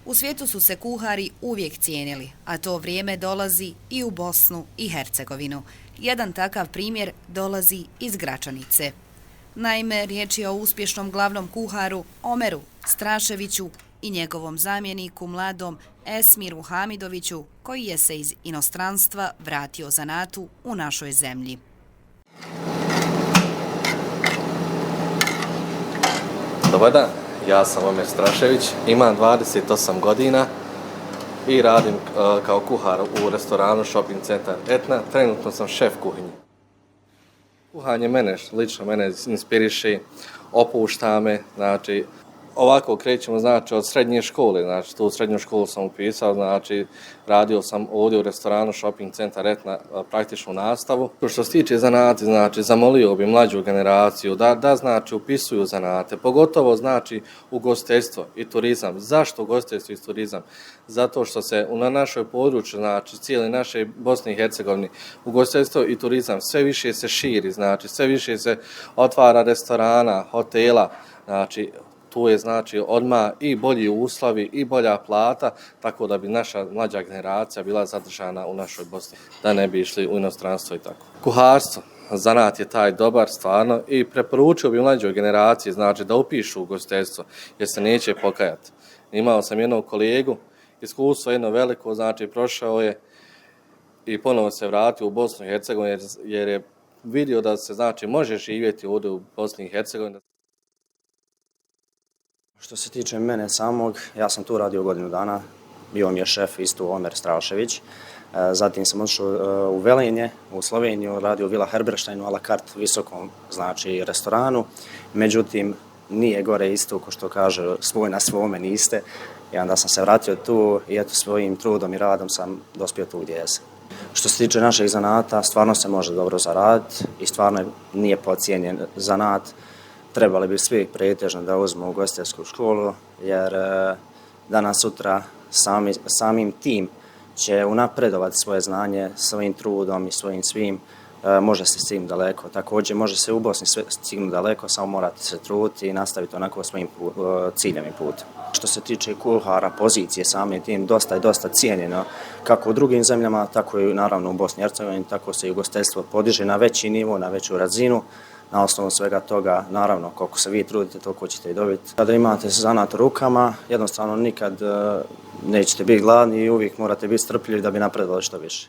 U svijetu su se kuhari uvijek cijenili, a to vrijeme dolazi i u Bosnu i Hercegovinu. Jedan takav primjer dolazi iz Gračanice. Naime, riječ je o uspješnom glavnom kuharu Omeru Straševiću i njegovom zamjeniku mladom Esmiru Hamidoviću, koji je se iz inostranstva vratio zanatu u našoj zemlji. Dobar dan, ja sam Omer Strašević, imam 28 godina i radim kao kuhar u restoranu Shopping Centar Etna. Trenutno sam šef kuhinje. Kuhanje lično mene inspiriše, opušta me, znači ovako krećemo od srednje škole, tu srednju školu sam upisao, radio sam ovdje u restoranu Shopping Centar Etna praktičnu nastavu. Što se tiče zanati, zamolio bi mlađu generaciju da upisuju zanate, pogotovo ugostiteljstvo i turizam. Zašto ugostiteljstvo i turizam? Zato što se na našoj području, cijeli naše Bosne i Hercegovine, ugostiteljstvo i turizam sve više se širi, sve više se otvara restorana, hotela, tu je odmah i bolji uslovi i bolja plata, tako da bi naša mlađa generacija bila zadržana u našoj Bosni, da ne bi išli u inostranstvo i tako. Kuharstvo, zanat je taj dobar stvarno i preporučio bi mlađoj generaciji da upišu ugostiteljstvo jer se neće pokajati. Imao sam jednog kolegu, iskustvo jedno veliko, prošao je i ponovo se vratio u Bosnu i Hercegovinu jer je vidio da se može živjeti ovdje u Bosni i Hercegovini. Što se tiče mene samog, ja sam tu radio godinu dana, bio mi je šef isto Omer Strašević. Zatim sam otišao u Velenje, u Sloveniju, radio u Vila Herbersteinu, a la carte visokom, restoranu. Međutim, nije gore isto, ko što kaže, svoj na svome niste. I onda sam se vratio tu i eto svojim trudom i radom sam dospio tu gdje jesam. Što se tiče našeg zanata, stvarno se može dobro zaraditi i stvarno nije podcijenjen zanat. Trebali bi svi pretežno da uzmu ugostiteljsku školu, jer danas sutra samim tim će unapredovati svoje znanje svojim trudom i svojim svim, može se stignuti daleko. Također može se u Bosni stignuti daleko, samo morate se truditi i nastaviti onako svojim ciljem i putem. Što se tiče kuhara, pozicije samim tim dosta cijenjeno, kako u drugim zemljama, tako i naravno u Bosni i Hercegovini, tako se i ugostiteljstvo podiže na veći nivo, na veću razinu. Na osnovu svega toga, naravno, koliko se vi trudite, toliko ćete i dobiti. Kada imate zanat u rukama, jednostavno nikad nećete biti gladni i uvijek morate biti strpljivi da bi napredovali što više.